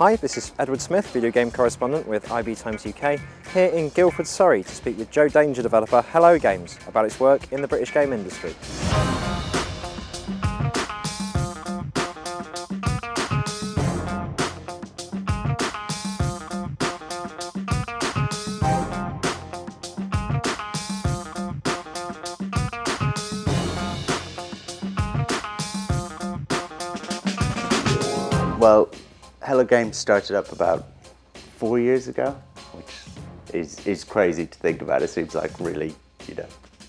Hi, this is Edward Smith, video game correspondent with IB Times UK, here in Guildford, Surrey to speak with Joe Danger developer Hello Games about its work in the British game industry. Well, Hello Games started up about 4 years ago, which is crazy to think about. It seems like really,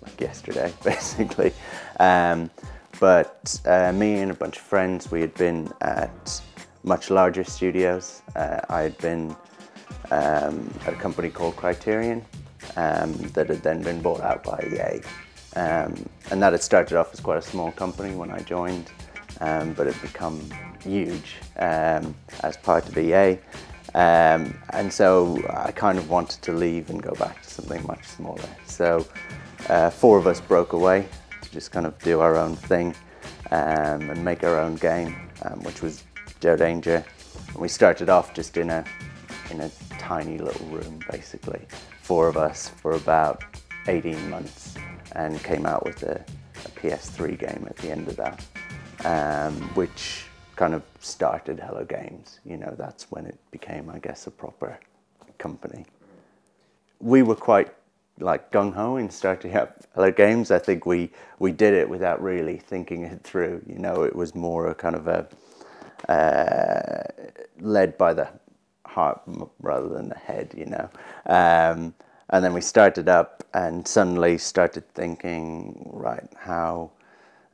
like yesterday, basically. But me and a bunch of friends, we had been at much larger studios. I had been at a company called Criterion that had then been bought out by EA. And that had started off as quite a small company when I joined, but it had become huge as part of EA. And so I kind of wanted to leave and go back to something much smaller. So 4 of us broke away to just kind of do our own thing and make our own game, which was Joe Danger. And we started off just in a tiny little room, basically, 4 of us for about 18 months, and came out with a PS3 game at the end of that, which kind of started Hello Games. That's when it became, I guess, a proper company. We were quite like gung-ho in starting up Hello Games. I think we did it without really thinking it through. It was more a kind of a led by the heart rather than the head, and then we started up and suddenly started thinking, right, how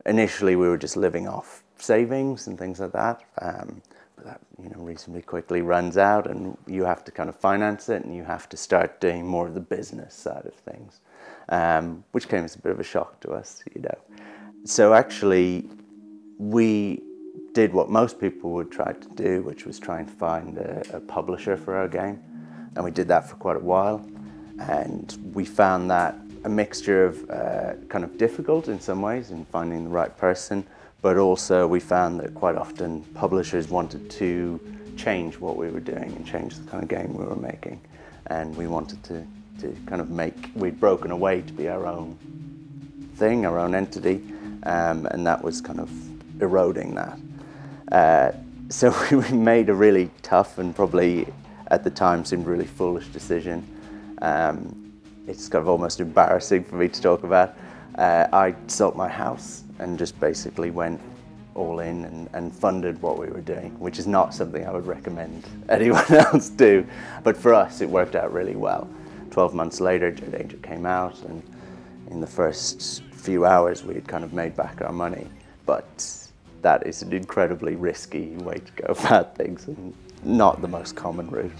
initially we were just living off savings and things like that, but that reasonably quickly runs out, and you have to kind of finance it, and you have to start doing more of the business side of things, which came as a bit of a shock to us, So actually, we did what most people would try to do, which was try and find a publisher for our game, and we did that for quite a while, and we found that a mixture of kind of difficult in some ways in finding the right person, but also we found that quite often publishers wanted to change what we were doing and change the kind of game we were making. And we wanted to kind of we'd broken away to be our own thing, our own entity, and that was kind of eroding that. So we made a really tough and probably at the time seemed really foolish decision. It's kind of almost embarrassing for me to talk about. I sold my house and just basically went all in and funded what we were doing, which is not something I would recommend anyone else do. But for us, it worked out really well. 12 months later, Joe Danger came out, and in the first few hours, we had kind of made back our money. But that is an incredibly risky way to go about things, and not the most common route.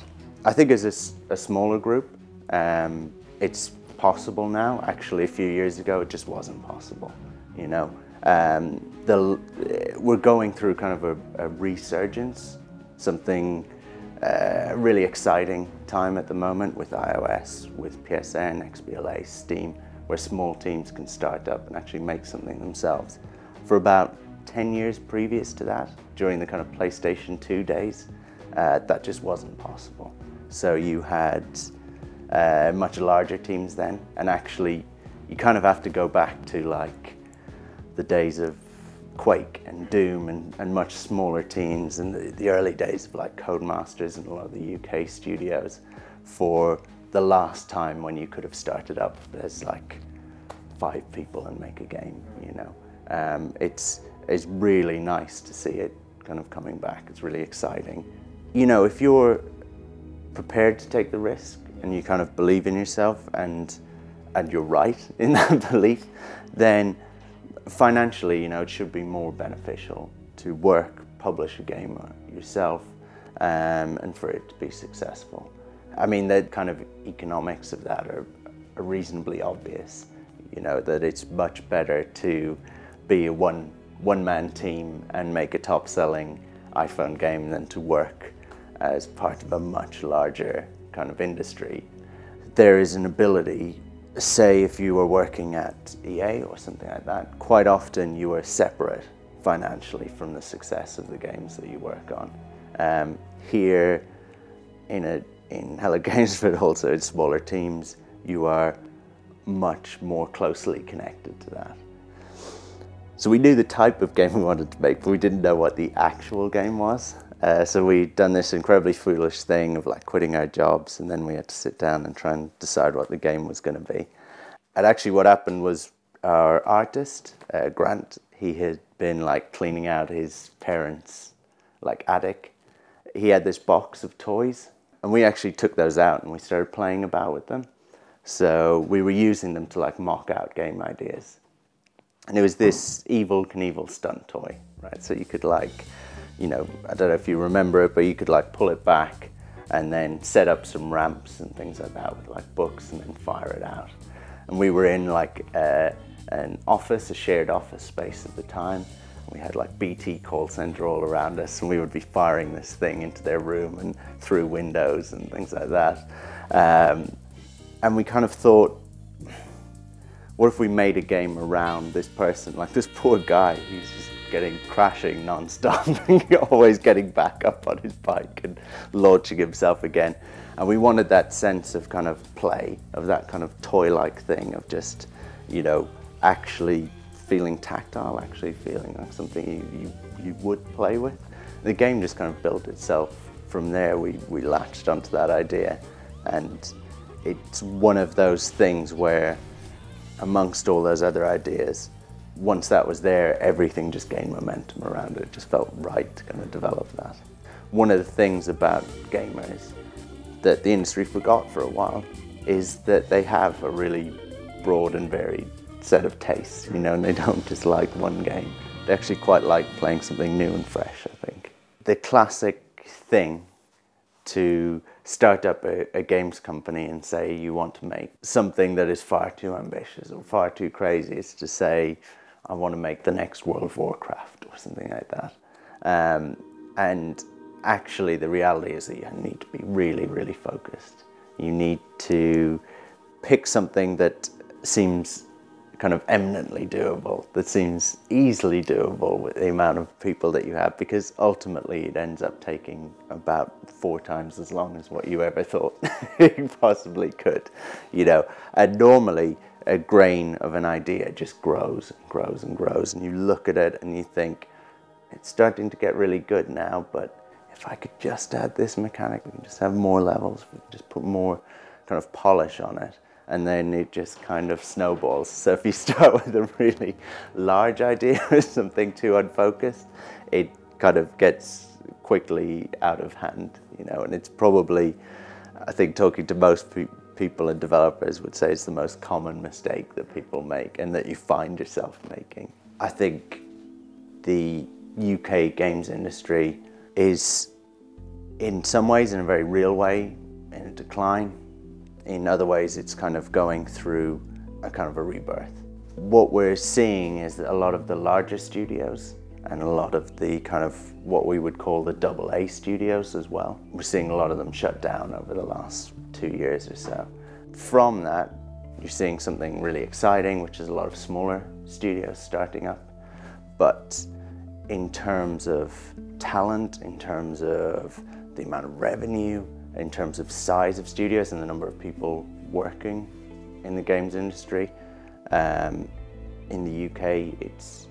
I think as a smaller group, it's possible now. Actually, a few years ago, it just wasn't possible. We're going through kind of a resurgence, something really exciting time at the moment with iOS, with PSN, XBLA, Steam, where small teams can start up and actually make something themselves. For about 10 years previous to that, during the kind of PlayStation 2 days, that just wasn't possible. So you had much larger teams then, and actually you kind of have to go back to like the days of Quake and Doom and much smaller teams, and the early days of like Codemasters and a lot of the UK studios for the last time when you could have started up as like 5 people and make a game. It's really nice to see it kind of coming back. It's really exciting. If you're prepared to take the risk and you kind of believe in yourself and you're right in that belief, then financially, it should be more beneficial to publish a game yourself, and for it to be successful. I mean, the kind of economics of that are reasonably obvious, that it's much better to be a one-man team and make a top-selling iPhone game than to work as part of a much larger kind of industry. There is an ability, say if you were working at EA or something like that, quite often you are separate financially from the success of the games that you work on. Here in Hello Games, but also in smaller teams, you are much more closely connected to that. So we knew the type of game we wanted to make, but we didn't know what the actual game was. So we'd done this incredibly foolish thing of like quitting our jobs, and then we had to sit down and try and decide what the game was going to be. And actually what happened was our artist, Grant, he had been like cleaning out his parents' like attic. He had this box of toys, and we actually took those out and we started playing about with them. So we were using them to like mock out game ideas. And it was this Evel Knievel stunt toy, right? So you could like, you know, I don't know if you remember it, but you could like pull it back and then set up some ramps and things like that with like books and then fire it out. And we were in like an office, a shared office space at the time. We had like BT call center all around us, and we would be firing this thing into their room and through windows and things like that. And we kind of thought, what if we made a game around this person, like this poor guy who's just crashing non-stop and always getting back up on his bike and launching himself again. And we wanted that sense of kind of play, of that kind of toy-like thing of just, you know, actually feeling tactile, actually feeling like something you would play with. The game just kind of built itself from there. We latched onto that idea, and it's one of those things where amongst all those other ideas, once that was there, everything just gained momentum around it. It just felt right to kind of develop that. One of the things about gamers that the industry forgot for a while is that they have a really broad and varied set of tastes, you know, and they don't just like one game. They actually quite like playing something new and fresh, I think. The classic thing to start up a games company and say you want to make something that is far too ambitious or far too crazy is to say, I want to make the next World of Warcraft or something like that. And actually the reality is that you need to be really, really focused. You need to pick something that seems kind of eminently doable, that seems easily doable with the amount of people that you have, because ultimately it ends up taking about 4 times as long as what you ever thought you possibly could, you know. And normally a grain of an idea just grows and grows and grows, and you look at it and you think, it's starting to get really good now, but if I could just add this mechanic, we can just have more levels, we can just put more kind of polish on it, and then it just kind of snowballs. So if you start with a really large idea or something too unfocused, it kind of gets quickly out of hand, you know. And it's probably, I think talking to most people and developers would say it's the most common mistake that people make and that you find yourself making. I think the UK games industry is in some ways, in a very real way, in a decline. In other ways, it's kind of going through a kind of a rebirth. What we're seeing is that a lot of the larger studios and a lot of the kind of what we would call the AA studios as well, we're seeing a lot of them shut down over the last 2 years or so. From that, you're seeing something really exciting, which is a lot of smaller studios starting up. But in terms of talent, in terms of the amount of revenue, in terms of size of studios and the number of people working in the games industry, in the UK, it's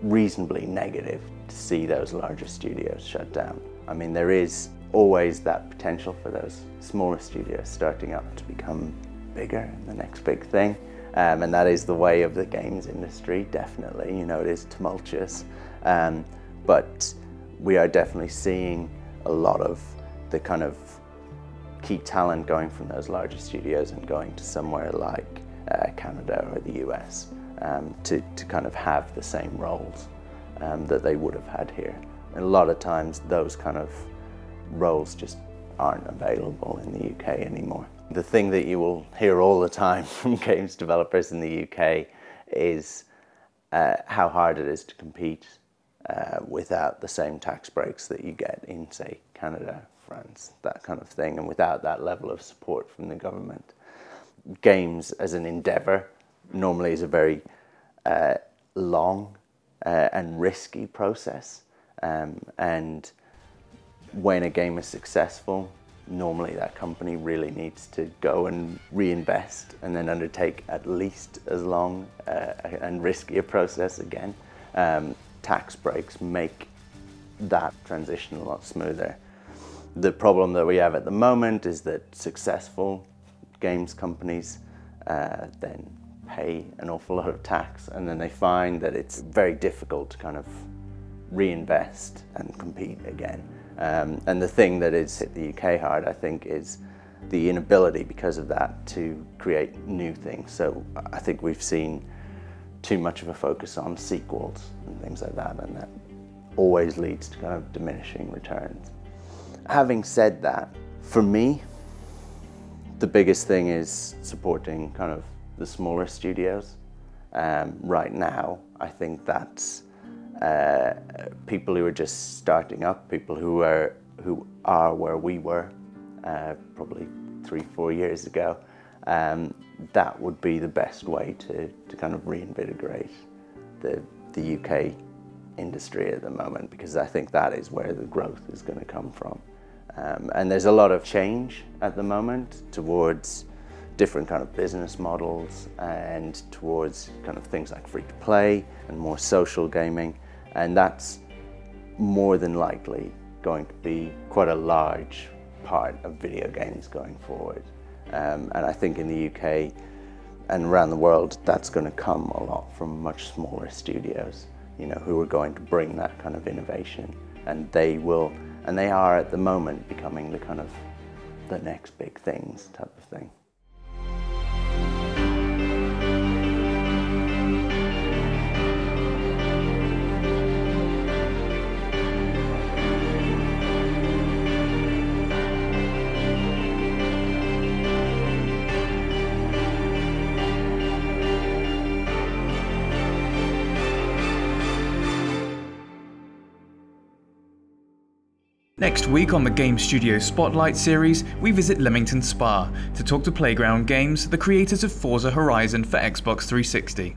reasonably negative to see those larger studios shut down. I mean, there is always that potential for those smaller studios starting up to become bigger and the next big thing. And that is the way of the games industry, definitely. You know, it is tumultuous. But we are definitely seeing a lot of the kind of key talent going from those larger studios and going to somewhere like Canada or the US to kind of have the same roles that they would have had here. And a lot of times those kind of roles just aren't available in the UK anymore. The thing that you will hear all the time from games developers in the UK is how hard it is to compete without the same tax breaks that you get in, say, Canada, France, that kind of thing, and without that level of support from the government. Games as an endeavour normally is a very long and risky process, and when a game is successful, normally that company really needs to go and reinvest and then undertake at least as long and riskier process again. Tax breaks make that transition a lot smoother. The problem that we have at the moment is that successful games companies then pay an awful lot of tax, and then they find that it's very difficult to kind of reinvest and compete again. And the thing that has hit the UK hard, I think, is the inability because of that to create new things. So I think we've seen too much of a focus on sequels and things like that, and that always leads to kind of diminishing returns. Having said that, for me, the biggest thing is supporting kind of the smaller studios. Right now, I think that's people who are just starting up, people who are where we were probably 3-4 years ago. That would be the best way to kind of reinvigorate the UK industry at the moment, because I think that is where the growth is going to come from. And there's a lot of change at the moment towards different kind of business models and towards kind of things like free to play and more social gaming, and that's more than likely going to be quite a large part of video games going forward. And I think in the UK and around the world, that's going to come a lot from much smaller studios, you know, who are going to bring that kind of innovation, and they will, and they are at the moment becoming the kind of the next big things type of thing. Next week on the Game Studio Spotlight series, we visit Leamington Spa to talk to Playground Games, the creators of Forza Horizon for Xbox 360.